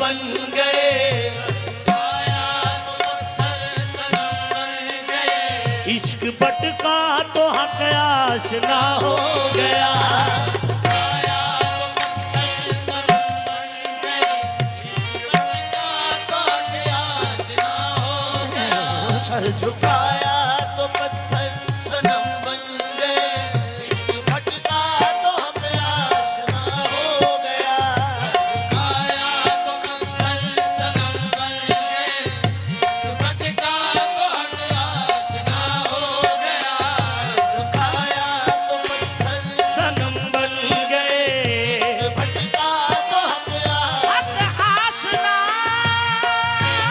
बन गए, इश्क भटका तो हक आशना हो गया। सर झुकाया तो पत्थर सनम बन गए, इश्क भटका तो हक आशना हो गया। झुकाया तो पत्थर सनम बन गए, इश्क भटका तो हक आशना हो गया। झुकाया तो पत्थर सनम बन गए, इश्क भटका तो हक आशना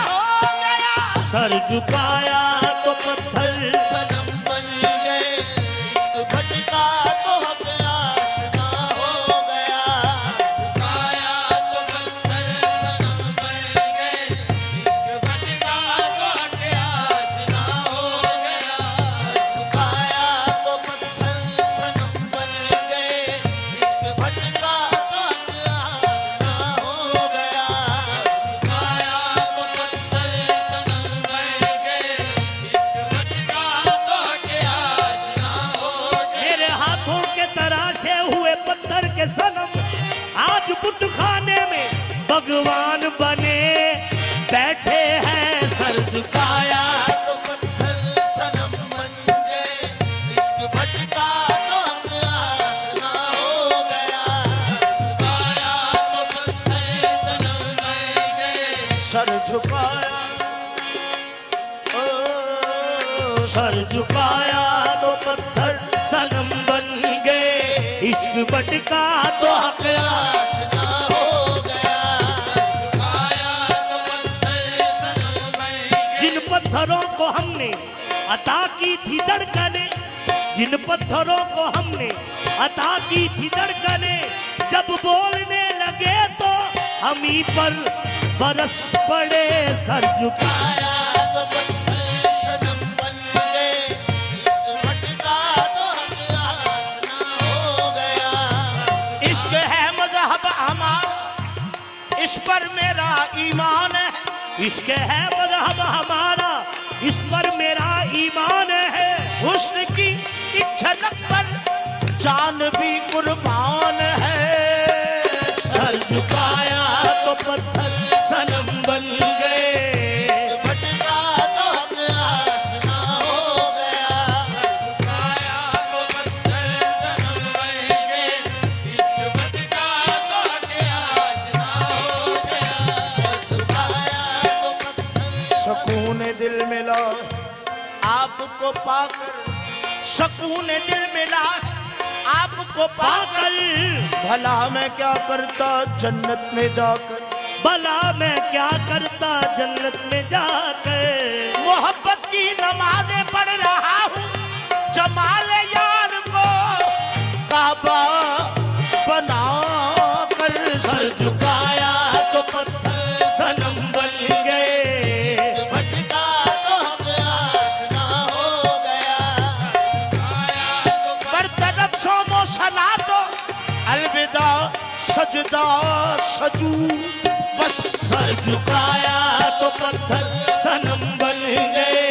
हो गया। सर झुकाया तो पत्थर सनम बन गए, इश्क भटका तो हक आशना हो गया। झुकाया तो पत्थर सनम बन गए, इश्क भटका तो हक आशना हो गया। सर झुकाया तो पत्थर सनम बन गए, इश्क भटका तो हक आशना हो गया। झुकाया तो पत्थर सनम बन गए, इश्क भटका तो हक आशना हो गया। मेरे हाथों के तराशे हुए पत्थर के सनम आज बुत खाने में भगवान बने बैठे हैं। सर झुकाया तो पत्थर सनम बन गए, इश्क भटका तो हक आशना हो गया। झुकाया तो पत्थर सनम बन गए, सर झुकाया, सर झुकाया तो पत्थर सनम बन गए, इश्क भटका तो हक। हक आशना हो गया। झुकाया तो पत्थर सनम बन गए, जिन पत्थरों को हमने अता की थी धड़कने, जिन पत्थरों को हमने अता की थी धड़कने, जब बोलने लगे तो हम ही पर बरस पड़े। सर झुकाया झुकाया तो पत्थर सनम बन गए, इश्क भटका तो हक आशना हो गया। इश्क है मजहब हमारा, इस पर मेरा ईमान है। इश्क है मजहब हमारा, इस पर मेरा ईमान है। हुस्न की एक झलक पर जान भी कुर्बान है। सर झुकाया तो पत्थर सनम बन गए, इश्क भटका तो हक आशना हो गया। झुकाया तो पत्थर सनम बन गए, इश्क भटका तो हक आशना हो गया। झुकाया तो पत्थर सुकून दिल मिला आपको पाकर, सुकून दिल मिला आपको पाकर। भला मैं क्या करता जन्नत में जाकर, भला मैं क्या करता जन्नत में जाकर। मोहब्बत की नमाजें पढ़ रहा हूँ, जमाल यार को काबा बना कर। सर झुकाया तो पत्थर सनम बन गए, इश्क भटका तो हक आशना हो गया। झुकाया तो बरतरफ सोमो सला तो अलविदा सजदा सजू बस। सर झुकाया तो पत्थर सनम बन गए,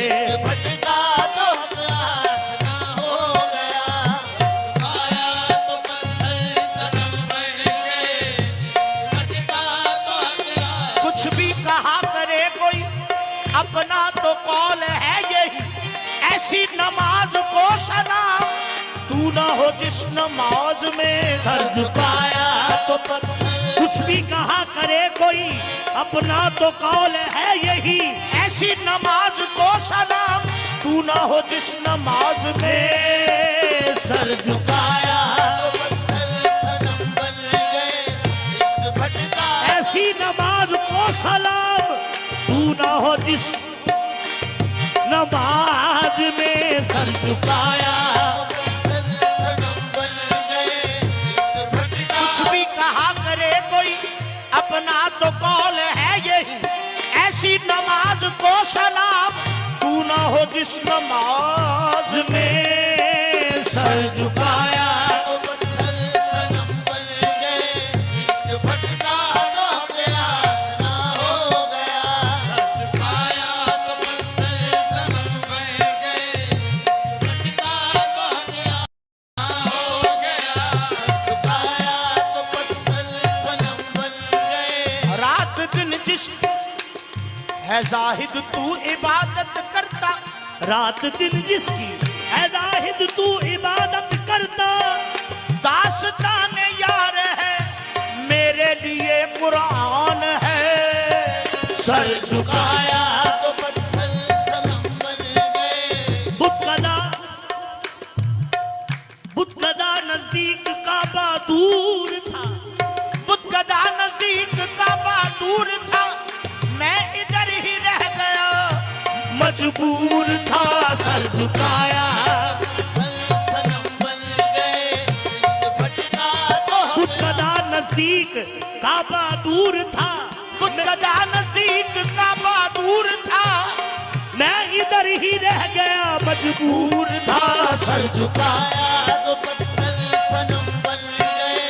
इश्क भटका तो हक आशना हो गया। झुकाया तो पत्थर सनम बन गए, इश्क भटका तो हक आशना। कुछ भी कहा करे कोई अपना तो कौल है यही, ऐसी नमाज को सलाम तू ना हो जिस नमाज में। सर झुकाया तो पत्थर कुछ भी कहा करे कोई अपना तो कौल है यही, ऐसी नमाज को सलाम तू ना हो जिस नमाज में। सर झुकाया तो पत्थर सनम बन गए, इश्क भटका ऐसी नमाज को सलाम तू ना हो जिस नमाज में। सर झुकाया तो पत्थर सनम बन गए, इश्क भटका। कुछ भी कहा करे कोई अपना तो कौल है यही, ऐसी नमाज को सलाम तू ना हो जिस नमाज में। सर झुकाया तो पत्थर सनम बन गए, इश्क भटका तो हक दिन जिस है जाहिद तू इबादत करता, रात दिन जिसकी है जाहिद तू इबादत करता, दास्तान यार है मेरे लिए कुरान है। सर झुकाया तो पत्थर सनम बन गए। बुतकदा नजदीक काबा दूर था, बुतकदा नजदीक काबा दूर था, मैं इधर ही रह गया मजबूर था। सर झुकाया पत्थर सनम बन गए। इश्क भटका तो हम बुतकदा नजदीक काबा दूर था, बुतकदा नजदीक काबा दूर था, मैं इधर ही रह गया मजबूर था। सर झुकाया तो पत्थर सनम बन गए।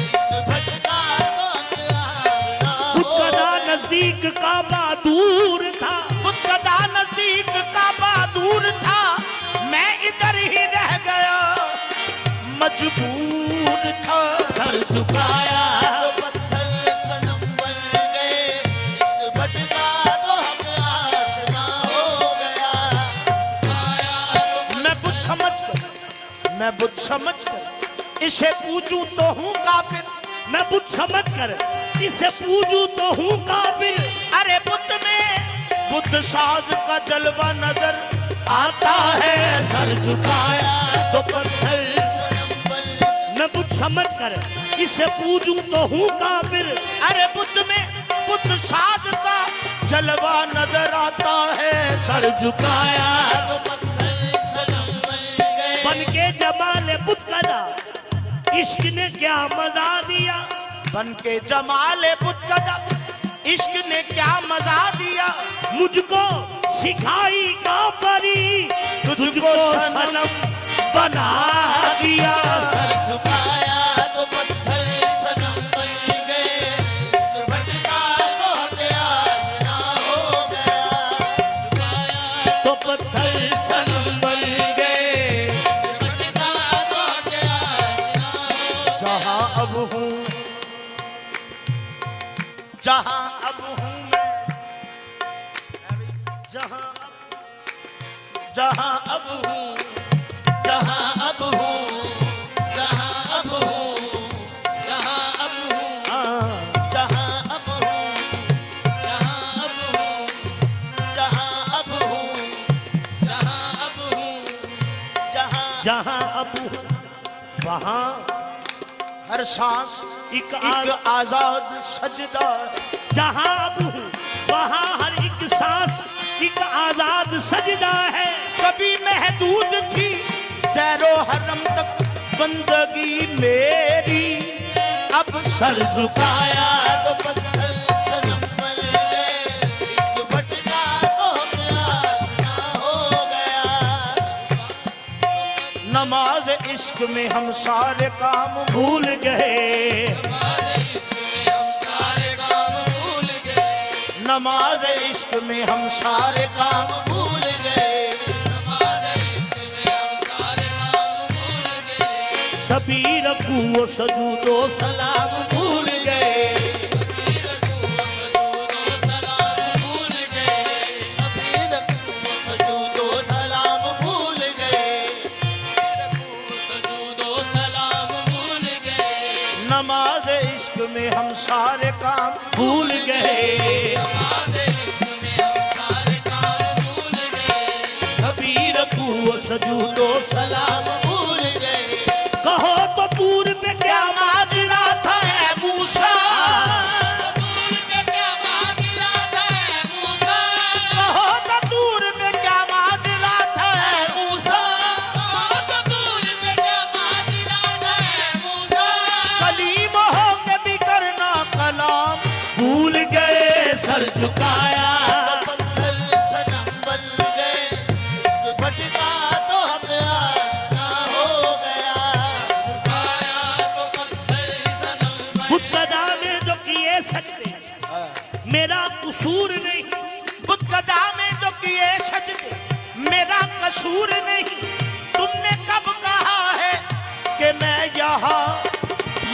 इश्क भटका तो हम आसरा हो बुतकदा नजदीक काबा दूर था, बुतकदा नजदीक काबा दूर था, मैं इधर ही रह गया मजबूर था। सर झुकाया तो पत्थर सनम बन गए। इश्क भटका तो हम आसरा हो गया। मैं बुत समझ कर इसे पूजूं तो हूँ काफिर, मैं बुत समझ कर इसे पूजूं तो हूँ काफिर। अरे बुत में बुत साज का जलवा नजर आता है। सर झुकाया तो पत्थर, सनम बन गए। मैं बुत समझ कर इसे पूजूं तो हूँ काफिर। अरे बुत में बुत साज का जलवा नजर आता है। सर झुकाया तो पत्थर सनम बन गए। बन के जमाल बुतकदा इश्क ने क्या मजा दिया, बन के जमाल बुतकदा इश्क ने क्या मजा दिया, मुझको सिखाई काफरी तुझको सनम बना दिया। सर झुकाया तो पत्थर सनम बन गए। इश्क भटका तो हम आसरा हो गया। तो पत्थर सनम बन गए। भटका तो हम आसरा हो जहां अब हूँ, जहां अब हूँ मैं, जहां अब हूँ, जहाँ अब हूँ, जहाँ अब हूँ, जहां अब हूँ, जहाँ अब हूँ, जहां अब हूँ, जहाँ अब हूँ, जहां अब हूँ, जहाँ जहां अब हूँ, वहां हर सांस एक आजाद सजदा। जहां अब हूँ वहां हर एक सांस एक आजाद सजदा है। कभी महदूद थी दैरो हरम तक बंदगी मेरी, अब सर झुकाया तो पत्थर सनम बन गए। इश्क भटका तो हम आसरा हो गया। नमाज इश्क में हम सारे काम भूल गए, नमाज इश्क में हम सारे काम भूल गए। सभी रकू सजूदो सलाम भूल गए। सभी रकूं सजूदो सलाम भूल गए। नमाज इश्क में हम सारे काम भूल गए। सभी रकू सजूदो सलाम भूल गए। कहो तो दूर पे क्या माजरा था है मूसा, कहो तो दूर पे क्या माजरा था है मूसा, कलीम हो के भी करना कलाम भूल गए। सर झुकाया तो पत्थर सनम बन गए। इश्क भटका तो हम आसरा हो गया। बुतकदा में जो किए सजदे मेरा कसूर नहीं, बुतकदा में जो किए सजदे मेरा कसूर नहीं। तुमने कब कहा है कि मैं यहाँ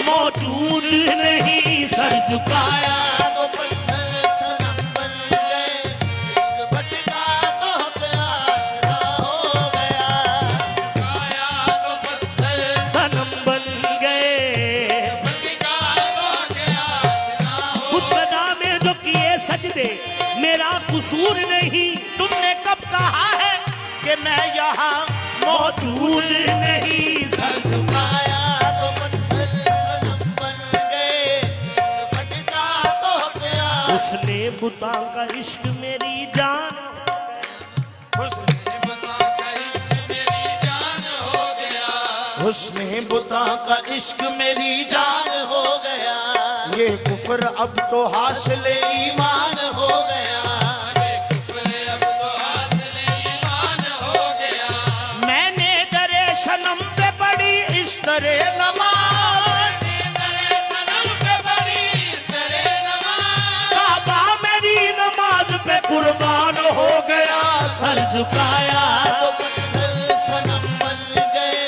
मौजूद नहीं। सर झुकाया तो पत्थर सजदे मेरा कसूर नहीं। तुमने कब कहा है कि मैं यहाँ मौजूद नहीं। सर झुकाया तो पत्थर सनम बन गए, इश्क भटका तो क्या। उसने बुता का इश्क मेरी जान, हुस्ने बुता का इश्क मेरी जान हो गया, हुस्ने बुता का इश्क मेरी जान हो गया। ये कुफर अब तो हासिल ईमान हो गया, ये कुफर अब तो हासिल ईमान हो गया। मैंने दरे सनम पे पड़ी इस तरह नमाज, तेरे सनम पे बड़ी तेरे नमाज, काबा मेरी नमाज पे कुर्बान हो गया। सर झुकाया तो पत्थर सनम बन गए,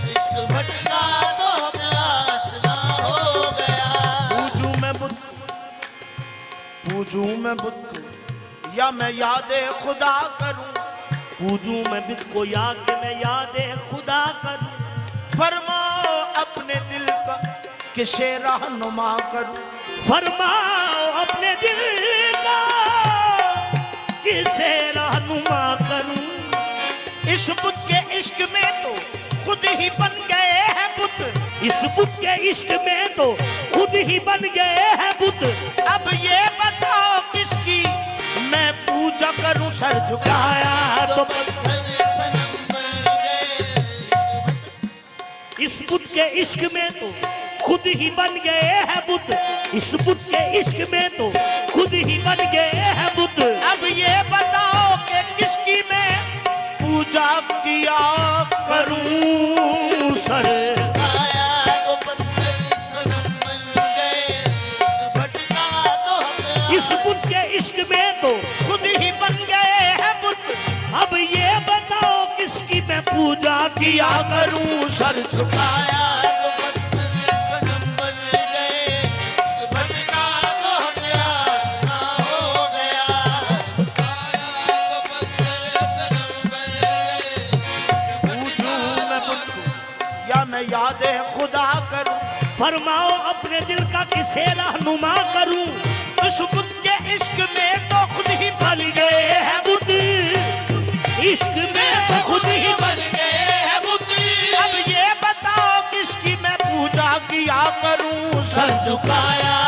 इश्क भटका तो क्या आसरा हो गया। पूजूं मैं बुत, पूजूं मैं बुत या मैं यादे खुदा करूं, पूजूं मैं बुत को या कि मैं यादे खुदा करूं। फरमाओ अपने दिल का किसे रहनुमा करूं, फरमाओ अपने दिल का किसे रहनुमा करूं। इस बुत के इश्क में तो खुद ही बन गए हैं बुत, इस बुत के इश्क में तो खुद ही बन गए हैं बुत। अब ये बताओ किसकी मैं पूजा करूं। सर झुकाया तो पत्थर सनम बन गए, इश्क इस बुत के इश्क में तो खुद ही बन गए हैं बुत, इस बुत के इश्क में तो खुद ही बन गए हैं बुत। अब ये बताओ कि किसकी मैं पूजा किया करूं। सर झुकाया तो पत्थर सनम बन गए, इश्क भटका तो क्या। इस बुत के इश्क में तो खुद ही बन गए हैं बुत। अब ये बताओ किसकी मैं पूजा किया करूं। सर झुकाया तो पत्थर सनम बन गए, इश्क भटका तो क्या आसरा हो गया। झुकाया तो पत्थर सनम बन गए, इश्क पूजूं मैं बुत को या मैं यादे खुदा करूं। फरमाओ अपने दिल का किसे रहनुमा करूं। इस बुत के इश्क में तो खुद ही बन गए हैं बुत, इश्क में तो खुद ही बन गए हैं बुत। अब ये बताओ किसकी मैं पूजा किया करूं। सर झुकाया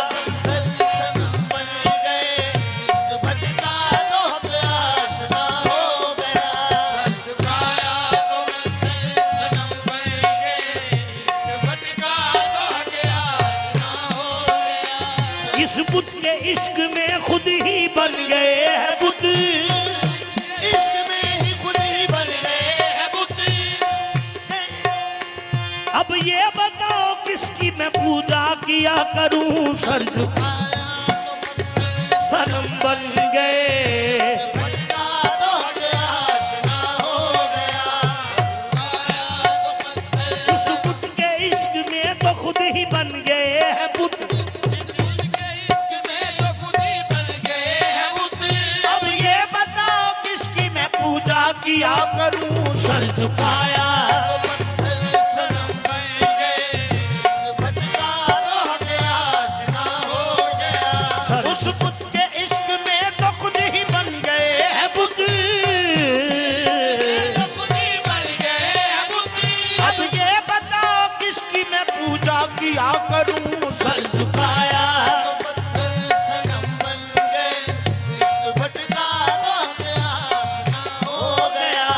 तो पत्थर सनम बन गए, इश्क भटका तो क्या आसरा हो गया। झुकाया तो पत्थर सनम बन गए, इश्क भटका तो क्या आसरा हो गया। इस बुत के इश्क में खुद ही बन गए हैं बुत, इश्क में ही खुद ही बन गए हैं बुत। अब ये बताओ किसकी मैं पूजा किया करूं। सर झुकाया तो पत्थर सनम बन गए, भटका तो क्या आसरा हो गया। झुकाया तो पत्थर उस बुत के इश्क में तो खुद ही बन गए हैं बुत। इश्क में तो खुद ही बन गए हैं बुत। अब ये बताओ किसकी मैं पूजा किया करूं। सर झुकाया तो पत्थर सनम बन गए, इश्क भटका तो क्या आसरा हो गया। सर उस बुत के इश्क में तो खुद ही बन गए हैं बुत। तो खुद ही बन गए हैं बुत। अब ये बताओ किसकी मैं पूजा किया करूं। सर झुकाया तो पत्थर सनम बन गए, इश्क भटका तो क्या आसरा हो गया।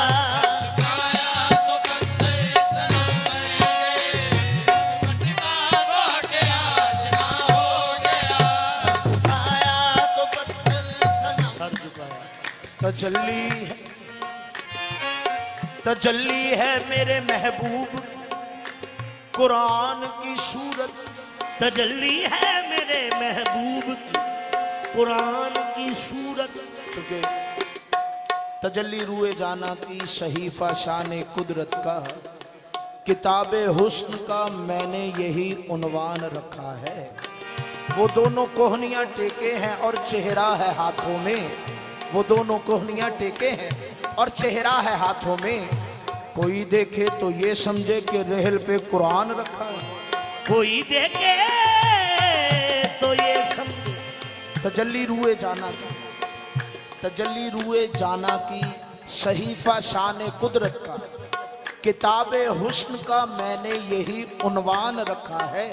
झुकाया तो पत्थर सनम बन गए, इश्क भटका तो क्या आसरा हो गया। झुकाया तो पत्थर सनम सर झुकाया। तजल्ली है, तजल्ली है मेरे महबूब कुरान की सूरत, तजल्ली है मेरे महबूब की कुरान की सूरत। चुके तजल्ली रुए जाना की सहीफा शान कुदरत का, किताब हुस्न का मैंने यही उन्वान रखा है। वो दोनों कोहनियां टेके हैं और चेहरा है हाथों में, वो दोनों कोहनियां टेके हैं और चेहरा है हाथों में। कोई देखे तो ये समझे कि रहल पे कुरान रखा है। कोई देखे तो ये समझे तजल्ली रूए जाना की, तजल्ली रूए जाना की, सहीफा शान कुदरत का, किताबे हुस्न का मैंने यही उन्वान रखा है।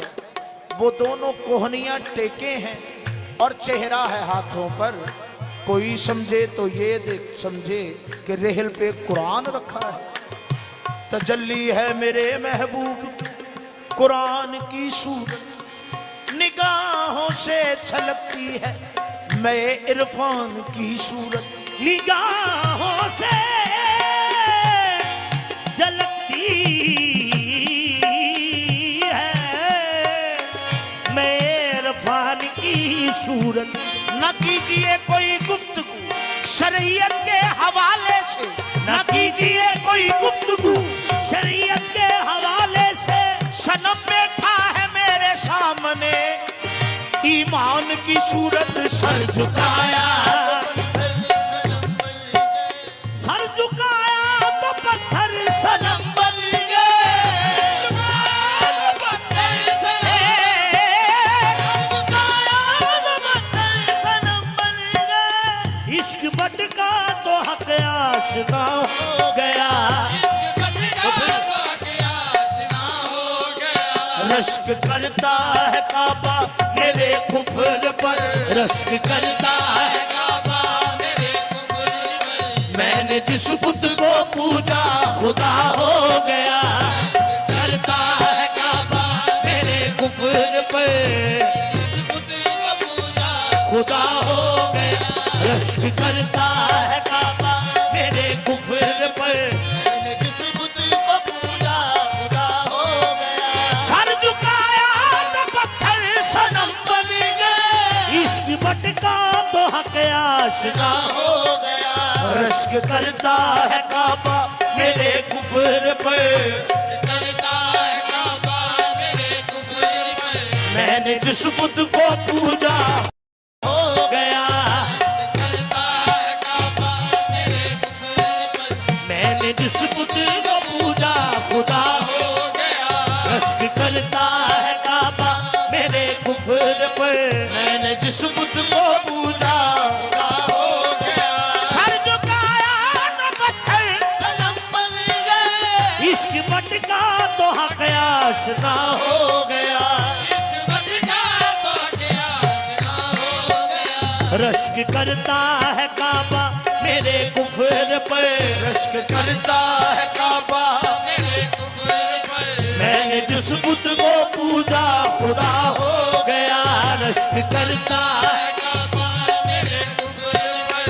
वो दोनों कोहनियां टेके हैं और चेहरा है हाथों पर। कोई समझे तो ये देख समझे कि रेहल पे कुरान रखा है। तजल्ली है मेरे महबूब कुरान की सूरत, निगाहों से छलकती है मैं इरफान की सूरत। निगाहों से झलकती है मैं इरफान की सूरत। न कीजिए कोई गुफ्तगू शरीयत के हवाले से, न कीजिए कोई गुफ्तगू शरीयत के हवाले से। सनम बैठा है मेरे सामने ईमान की सूरत, सर झुकाया सर झुकाया तो पत्थर सनम बन इश्क भटका तो हक आशिना हो गया। रश्क करता है काबा मेरे कुफ्र पर, रश्क करता है काबा मेरे कुफ्र पर। मैंने जिस बुत को पूजा खुदा हो गया। करता है काबा मेरे कुफ्र पर इस बुत को पूजा खुदा हो गया। रश्क करता है काबा मेरे कुफ्र पर, मैंने जिस बुत को पूजा खुदा हो गया। सर झुकाया तो पत्थर सनम बन गए इश्क भटका तो हक आशिना हो गया। रश्क करता है काबा मेरे कुफ्र पर, करता है काबा मेरे कुफ्र पर। मैंने जिस बुत को पूजा हो गया। करता है काबा मेरे कुफ्र पर। मैंने जिस बुत को पूजा खुदा हो हो गया रश्क करता है काबा मेरे कुफ्र पर, मैंने जिस बुत को पूजा खुदा हो गया। सर झुकाया तो पत्थर सनम बन गए इश्क भटका तो हक आशिना हो गया। भटका तो गया आशिना हो गया। रश्क करता है काबा मेरे कुफ्र पर रश्क करता है काबा, मेरे कुफ्र पर। मैंने जिस बुत को पूजा खुदा हो गया। रश्क करता है काबा मेरे कुफ्र पर।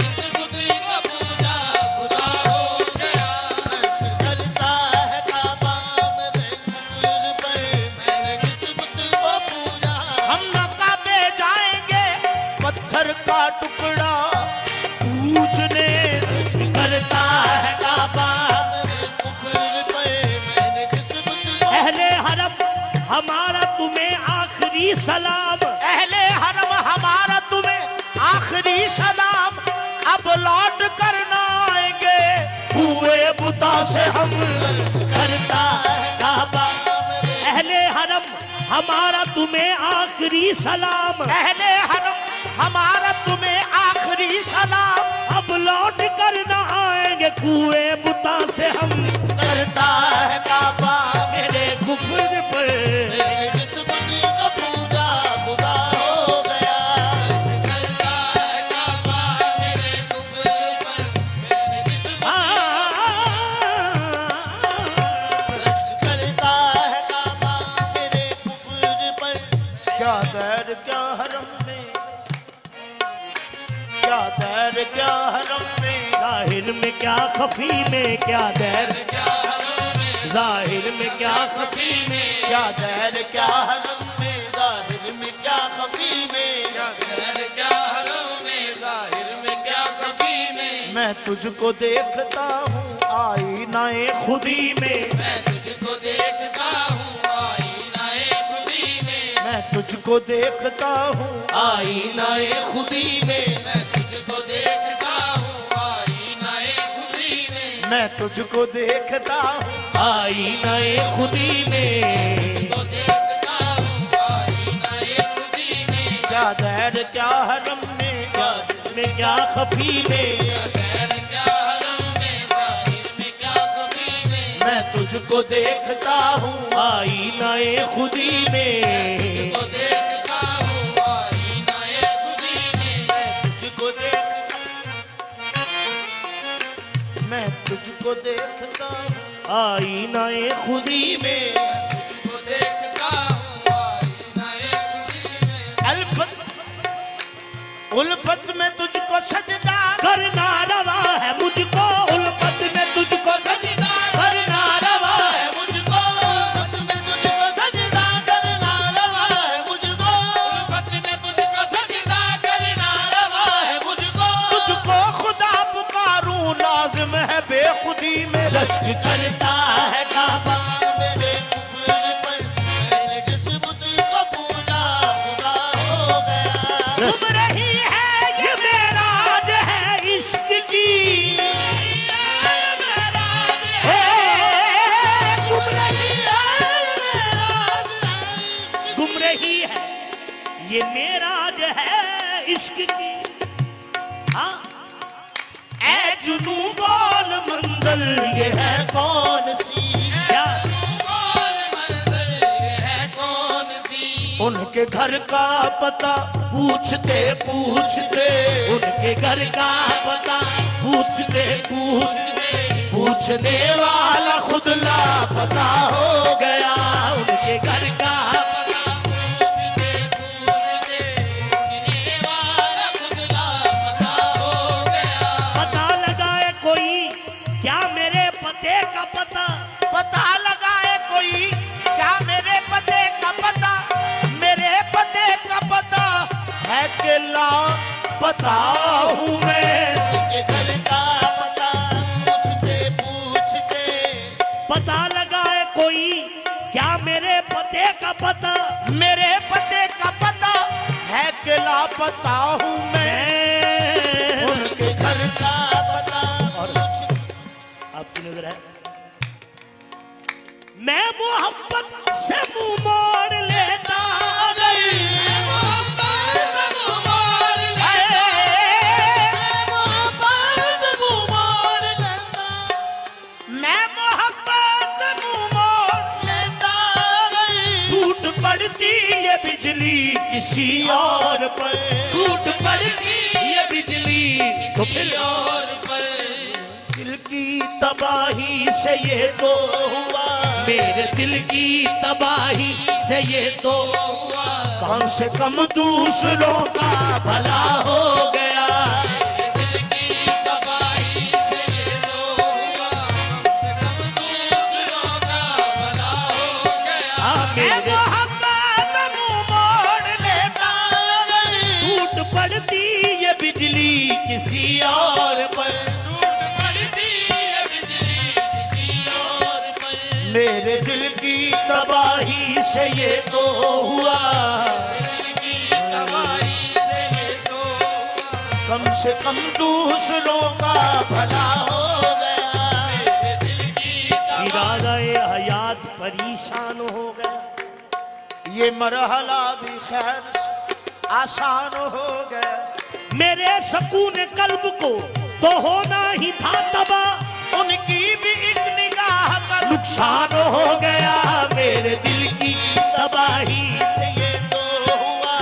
इस बुत को पूजा खुदा हो गया। रश्क करता है काबा मेरे कुफ्र पर। मैंने जिस बुत को पूजा हम न काबे जाएंगे पत्थर का टुकड़ा पूजने। रश्क करता है काबा मेरे कुफ्र पर। मैंने जिस बुत को अहले हरम हमारा तुम्हें आखिरी सलाम। अहले हरम हमारा तुम्हें आखिरी सलाम। अब लौट कर न आएंगे हुए बुता से हम। करता है काबा अहले हरम हमारा तुम्हें आखिरी सलाम। अहले हरम हमारा तुम्हें आखिरी सलाम। अब लौट कर न आएंगे कुएं बुता से हम। करता है काबा मेरे कुफ्र पर, मेरे जिस बुत को पूजा खुदा हो गया। करता है काबा मेरे कुफ्र पर। मैंने जिस रश्क करता है काबा मेरे कुफ्र पर। क्या दैर क्या हरम में, क्या दैर क्या हरम में। जाहिर में क्या खफी में क्या दैर, क्या हरम में जाहिर में क्या खफी में। क्या दैर क्या हरम में जाहिर में क्या खफी में। क्या हरम में जाहिर में क्या खफी में। मैं तुझको देखता हूँ आईनाए खुदी में। मैं तुझको देखता हूँ आईनाए खुदी में। मैं तुझको देखता हूँ आईनाए खुदी में। मैं तुझको देखता हूँ आईनाए खुदी में। मैं तुझको देखता हूँ आईनाए खुदी में। तो देखता हूँ आईनाए खुदी में। क्या क्या दैर क्या हरम में, क्या में क्या खफी में, मैं तुझको देखता हूँ आईनाए खुदी में, तुझको देखता हूँ आईनाए खुदी में, मैं तुझको देखता हूँ आईनाए खुदी में, तुझको देखता हूँ आईनाए खुदी में, अल्फत उल्फत में तुझको सजदा करना रवा है मुझको, उल्फत में तुझको सजदा करना रवा है मुझको, उल्फत में तुझको सजदा करना रवा है मुझको, उल्फत में तुझको सजदा करना रवा है मुझको, तुझको खुदा पुकारूं लाजिम है बेखुदी में रश्क करता है काबा, मेरे कुफ्र पर मैंने जिस बुत को पूजा खुदा हो गया, घूम रही है ये मेराज है इश्क की, हे, घूम रही है ये मेराज है इश्क की, हाँ ऐ जुनू बोल मंजिल ये है कौन सी, क्या उनके घर का पता पूछते पूछते उनके घर का पता पूछते पूछते पूछने वाला खुद लापता हो गया, उनके घर का पता पूछते पूछते पूछने वाला खुद लापता हो गया, पता लगाए कोई क्या मेरे पते का पता, पता लगाए कोई क्या मेरे पते का पता, मेरे पते का पता है कि लापता हूँ मैं, उनके घर का पता पूछते पूछते पता लगाए कोई क्या मेरे पते का पता, मेरे पते का पता है कि लापता हूँ मैं, उनके घर का पता पूछते आपकी नजर है मैं मोहब्बत से मुंह मोड़ लेता गई, मैं मोहब्बत से मुंह मोड़ टूट पड़ती ये बिजली किसी और पर, टूट पड़ती ये बिजली तो फिर दिल की तबाही से ये तो हुआ, मेरे दिल की तबाही से ये तो हुआ, कम से कम दूसरों का भला हो गया, दिल की तबाही से ये तो हुआ, कम से कम दूसरों का भला हो गया, मैं मोहब्बत मुंह मोड़ लेता टूट पड़ती ये बिजली किसी और पर, टूट पड़ती है बिजली किसी और पर, मेरे दिल की तबाही से ये तो हुआ, दिल की तबाही से ये तो हुआ, कम से कम दूसरों का भला हो गया, दिल की शिराज़े हयात परेशान हो गया, ये मरहला भी खैर आसान हो गया, मेरे सकून कल्ब को तो होना ही था तबाह, उनकी भी एक निगाह का नुकसान हो गया, मेरे दिल की तबाही से ये तो हुआ,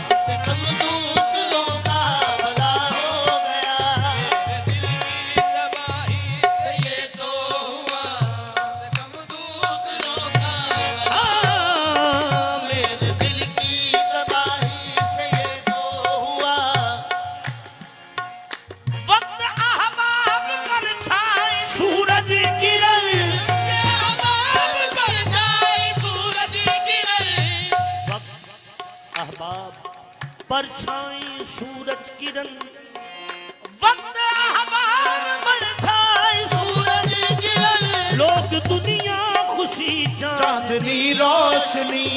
कम से कम दूसरों का भला हो गया, दिल की तबाही से ये तो हुआ, कम से कम दूसरों का भला, मेरे दिल की तबाही से ये तो हुआ, वक्त अहबाब पर छाए सूरज किरण, अहबाब पर छाई सूरज किरण, वक्त अहबाब पर छाई सूरज किरण, लोग दुनिया खुशी चांदनी रोशनी,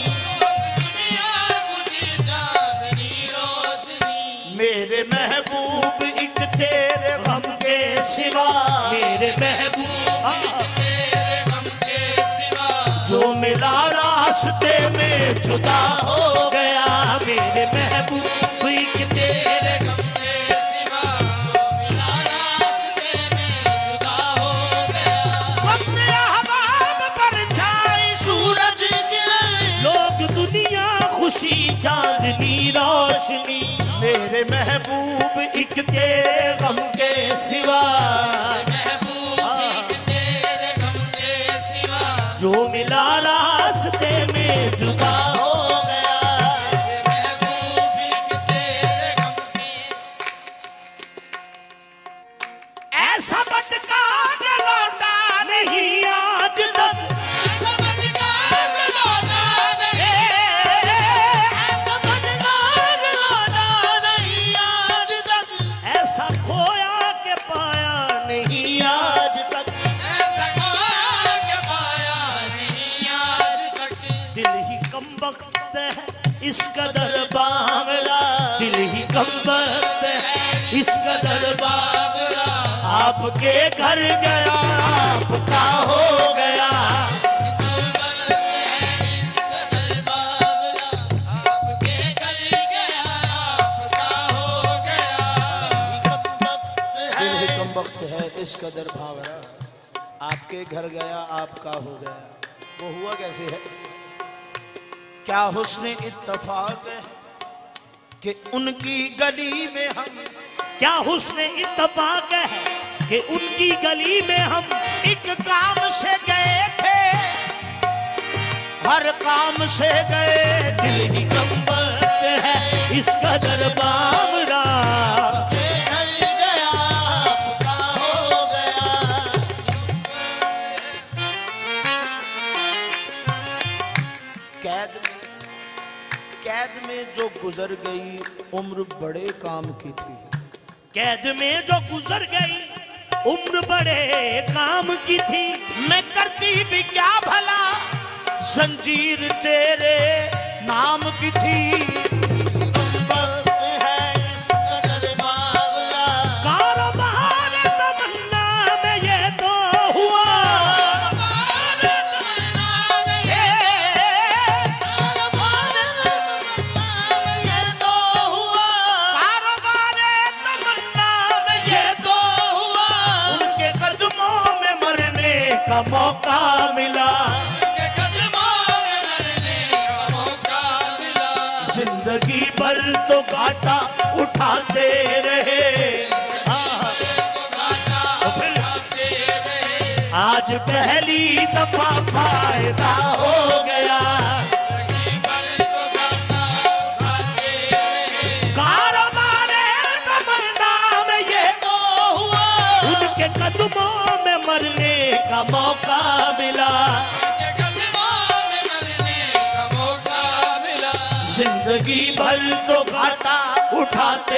मेरे महबूब एक तेरे गम के सिवा, मेरे महबूब जो मिला रास्ते में जुदा हो गया, मेरे महबूब महबूब एक तेरे गम के सिवा मिला रास्ते में जुदा हो गया। वक्त अहबाब पर छाई सूरज गिरे लोग दुनिया खुशी चांदनी रोशनी मेरे महबूब एक तेरे गम के सिवा महबूब एक तेरे गम के सिवा जो मिला रास्ते में जुदा हो गया। महबूब एक तेरे गम के ऐसा भटका के लौटा नहीं आज तक ऐसा खोया के पाया नहीं आज तक दिल ही कम वक्त है इस कदर बावला दिल ही कम वक्त है इस कदर बावला आपके घर गया आपका हो गया दिल ही कम वक्त है इस कदर भावरा आपके घर गया आपका हो गया। वो हुआ कैसे है? क्या हुस्न इत्तफाक है कि उनकी गली में हम क्या हुस्न इत्तफाक है कि उनकी गली में हम एक काम से गए थे हर काम से गए दिल ही कम वक्त है इस कदर बावरा कैद में जो गुजर गई उम्र बड़े काम की थी। कैद में जो गुजर गई उम्र बड़े काम की थी मैं करती भी क्या भला जंजीर तेरे नाम की थी कारोबार तमन्ना में ये तो हुआ कारोबार तमन्ना में ये तो हुआ उनके कदमों में मरने का मौका मिला जिंदगी भर तो घाटा उठाते रहे आज पहली दफा फायदा हो गया कारोबारे तमन्ना में ये तो हुआ उनके कदमों में मरने का मौका मिला जिंदगी भर तो घाटा उठाते